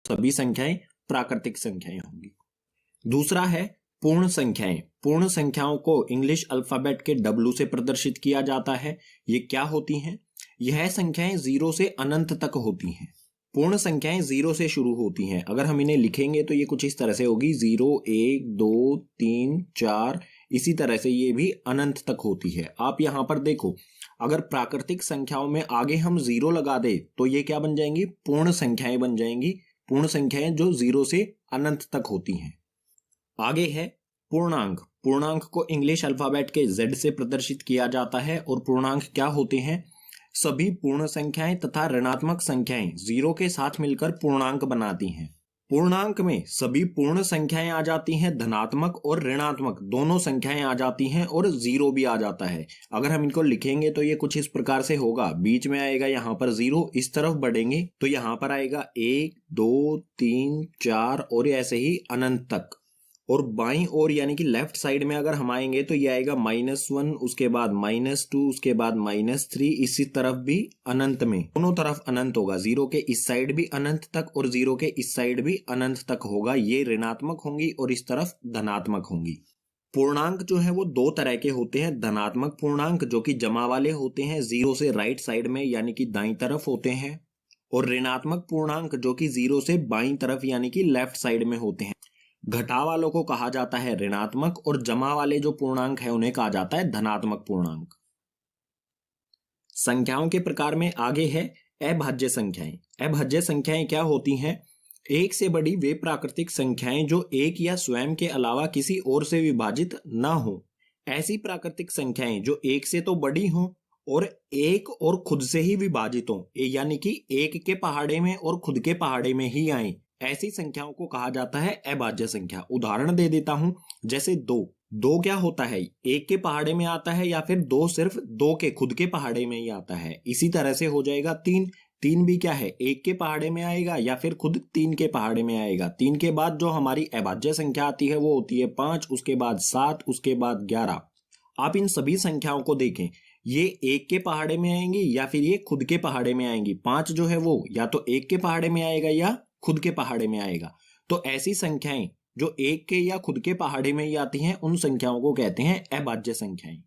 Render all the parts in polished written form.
सभी संख्याएं प्राकृतिक संख्याएं होंगी। दूसरा है पूर्ण संख्याएं। पूर्ण संख्याओं को इंग्लिश अल्फाबेट के W से प्रदर्शित किया जाता है। ये क्या होती हैं? यह संख्याएं 0 से अनंत तक होती हैं। पूर्ण संख्याएं 0 से शुरू होती हैं। अगर हम इन्हें लिखेंगे तो ये कुछ इस तरह से होगी, 0, 1, 2, 3, 4, इसी तरह से ये भी अनंत तक होती है। आप यहाँ पर देखो, अगर प्राकृतिक संख्याओं में आगे हम 0 लगा दे तो ये क्या बन जाएंगी? पूर्ण संख्याएं बन जाएंगी। पूर्ण संख्याएं जो 0 से अनंत तक होती हैं। आगे है पूर्णांक। पूर्णांक को इंग्लिश अल्फाबेट के Z से प्रदर्शित किया जाता है। और पूर्णांक क्या होते हैं? सभी पूर्ण संख्याएं तथा ऋणात्मक संख्याएं 0 के साथ मिलकर पूर्णांक बनाती हैं। पूर्णांक में सभी पूर्ण संख्याएं आ जाती हैं, धनात्मक और ऋणात्मक दोनों संख्याएं आ जाती हैं, और 0 भी आ जाता है। अगर हम इनको लिखेंगे तो ये कुछ इस प्रकार से होगा, बीच में आएगा यहाँ पर 0, इस तरफ बढ़ेंगे तो यहाँ पर आएगा 1, 2, 3, 4 और ऐसे ही अनंत तक। और बाईं ओर यानी कि लेफ्ट साइड में अगर हम आएंगे तो ये आएगा -1, उसके बाद -2, उसके बाद -3, इसी तरफ भी अनंत में, दोनों तरफ अनंत होगा। 0 के इस साइड भी अनंत तक और 0 के इस साइड भी अनंत तक होगा। ये ऋणात्मक होंगी और इस तरफ धनात्मक होंगी। पूर्णांक जो है वो दो तरह के होते हैं। धनात्मक पूर्णांक जो कि जमा वाले होते हैं, 0 से राइट साइड में यानी कि दाईं तरफ होते हैं, और ऋणात्मक पूर्णांक जो कि 0 से बाईं तरफ यानी कि लेफ्ट साइड में होते हैं। घटा वालों को कहा जाता है ऋणात्मक, और जमा वाले जो पूर्णांक है उन्हें कहा जाता है धनात्मक पूर्णांक। संख्याओं के प्रकार में आगे है अभाज्य संख्याएं। अभाज्य संख्याएं क्या होती हैं? एक से बड़ी वे प्राकृतिक संख्याएं जो एक या स्वयं के अलावा किसी और से विभाजित न हो। ऐसी प्राकृतिक संख्याएं जो एक से तो बड़ी हों और एक और खुद से ही विभाजित हों, यानी कि एक के पहाड़े में और खुद के पहाड़े में ही आए, ऐसी संख्याओं को कहा जाता है अभाज्य संख्या। उदाहरण दे देता हूं, जैसे 2 क्या होता है? एक के पहाड़े में आता है, या फिर 2 सिर्फ 2 के खुद के पहाड़े में ही आता है। इसी तरह से हो जाएगा 3 भी क्या है? एक के पहाड़े में आएगा या फिर खुद 3 के पहाड़े में आएगा। 3 के बाद जो हमारी अभाज्य संख्या आती है वो होती है 5, उसके बाद 7, उसके बाद 11। आप इन सभी संख्याओं को देखें, ये एक के पहाड़े में आएंगी या फिर ये खुद के पहाड़े में आएंगी। 5 जो है वो या तो एक के पहाड़े में आएगा या खुद के पहाड़े में आएगा। तो ऐसी संख्याएं जो एक के या खुद के पहाड़े में ही आती हैं, उन संख्याओं को कहते हैं अभाज्य संख्याएं।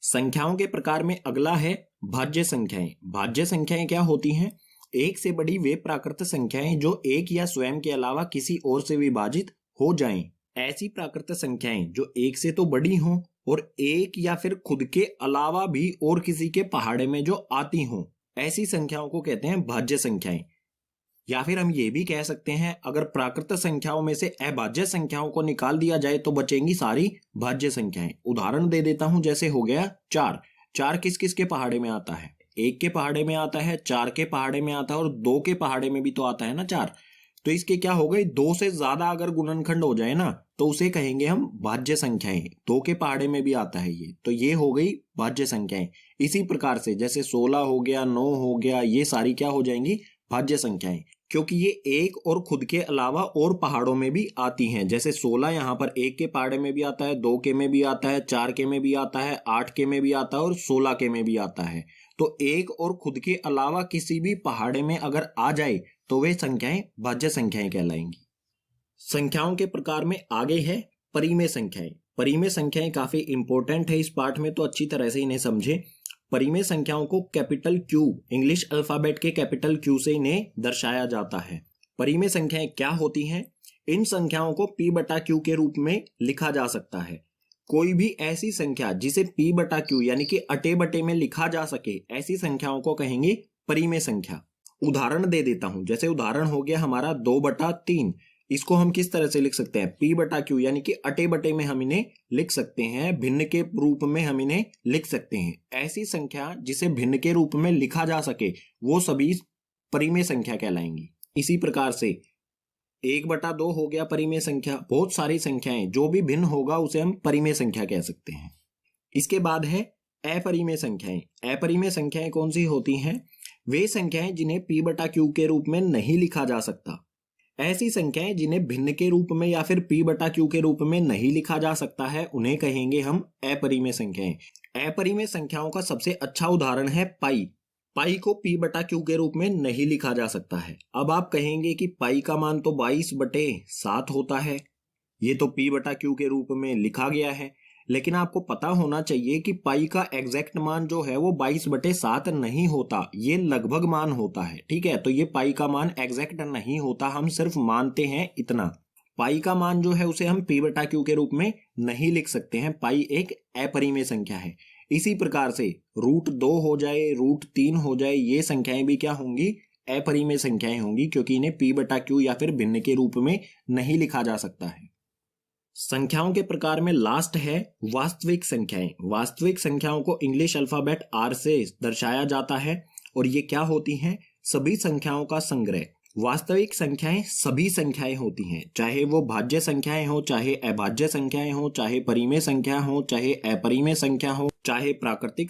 संख्याओं के प्रकार में अगला है भाज्य संख्याएं। भाज्य संख्याएं क्या होती हैं? एक से बड़ी वे प्राकृत संख्याएं जो एक या स्वयं के अलावा किसी और से विभाजित हो जाएं। ऐसी प्राकृत संख्याएं जो एक से तो बड़ी हों और एक या फिर खुद के अलावा भी और किसी के पहाड़े में जो आती हों, ऐसी संख्याओं को कहते हैं भाज्य संख्याएं। या फिर हम ये भी कह सकते हैं, अगर प्राकृत संख्याओं में से अभाज्य संख्याओं को निकाल दिया जाए तो बचेंगी सारी भाज्य संख्याएं। उदाहरण दे देता हूं, जैसे हो गया 4 किस किस के पहाड़े में आता है? एक के पहाड़े में आता है, 4 के पहाड़े में आता है, और 2 के पहाड़े में भी तो आता है ना 4। तो इसके क्या हो गए? 2 से ज्यादा अगर गुणनखंड हो जाए ना तो उसे कहेंगे हम भाज्य संख्याएं। 2 के पहाड़े में भी आता है ये, तो ये हो गई भाज्य संख्याएं। इसी प्रकार से जैसे 16 हो गया, 9 हो गया, ये सारी क्या हो जाएंगी? भाज्य संख्याएं, क्योंकि ये एक और खुद के अलावा और पहाड़ों में भी आती हैं। जैसे 16 यहाँ पर एक के पहाड़े में भी आता है, 2 के में भी आता है, 4 के में भी आता है, 8 के में भी आता है और 16 के में भी आता है। तो एक और खुद के अलावा किसी भी पहाड़े में अगर आ जाए तो वे संख्याएं भाज्य संख्याएं कहलाएंगी। संख्याओं के प्रकार में आगे है परिमेय संख्याएं। परिमेय संख्याएं काफी इंपॉर्टेंट है इस पाठ में, तो अच्छी तरह से इन्हें समझे। परिमेय संख्याओं को कैपिटल Q, इंग्लिश अल्फाबेट के कैपिटल Q से इन्हें दर्शाया जाता है। परिमेय संख्याएं क्या होती हैं? इन संख्याओं को P/Q के रूप में लिखा जा सकता है। कोई भी ऐसी संख्या जिसे P/Q यानी कि अटे बटे में लिखा जा सके, ऐसी संख्याओं को कहेंगे परिमेय संख्या। उदाहरण दे देता हूं, जैसे उदाहरण हो गया हमारा 2/3। इसको हम किस तरह से लिख सकते हैं? P/Q यानी कि अटे बटे में हम इन्हें लिख सकते हैं, भिन्न के रूप में हम इन्हें लिख सकते हैं। ऐसी संख्या जिसे भिन्न के रूप में लिखा जा सके वो सभी परिमेय संख्या कहलाएंगी। इसी प्रकार से 1/2 हो गया परिमेय संख्या। बहुत सारी संख्याएं जो भी भिन्न होगा उसे हम परिमेय संख्या कह सकते हैं। इसके बाद है अपरिमेय संख्याएं। अपरिमेय संख्याएं कौन सी होती हैं? वे संख्याएं जिन्हें P/Q के रूप में नहीं लिखा जा सकता। ऐसी संख्याएं जिन्हें भिन्न के रूप में या फिर P/Q के रूप में नहीं लिखा जा सकता है, उन्हें कहेंगे हम अपरिमेय संख्याएं। अपरिमेय संख्याओं का सबसे अच्छा उदाहरण है पाई। पाई को p बटा q के रूप में नहीं लिखा जा सकता है। अब आप कहेंगे कि पाई का मान तो 22/7 होता है, ये तो p बटा q के रूप में लिखा गया है, लेकिन आपको पता होना चाहिए कि पाई का एग्जैक्ट मान जो है वो 22/7 नहीं होता, ये लगभग मान होता है। ठीक है, तो ये पाई का मान एग्जैक्ट नहीं होता, हम सिर्फ मानते हैं इतना। पाई का मान जो है उसे हम p बटा q के रूप में नहीं लिख सकते हैं, पाई एक अपरिमेय संख्या है। इसी प्रकार से √2 हो जाए, √3 हो जाए, ये संख्याएं भी क्या होंगी, अपरिमेय संख्याएं होंगी, क्योंकि इन्हें p बटा q या फिर भिन्न के रूप में नहीं लिखा जा सकता है। संख्याओं के प्रकार में लास्ट है वास्तविक संख्याएं। वास्तविक संख्याओं को इंग्लिश अल्फाबेट R से दर्शाया जाता है और ये क्या होती हैं, सभी संख्याओं का संग्रह। वास्तविक संख्याएं सभी संख्याएं होती हैं, चाहे वो भाज्य संख्याएं हो, चाहे अभाज्य संख्याएं हो, चाहे परिमेय संख्या हो, चाहे अपरिमेय संख्या हो, चाहे प्राकृतिक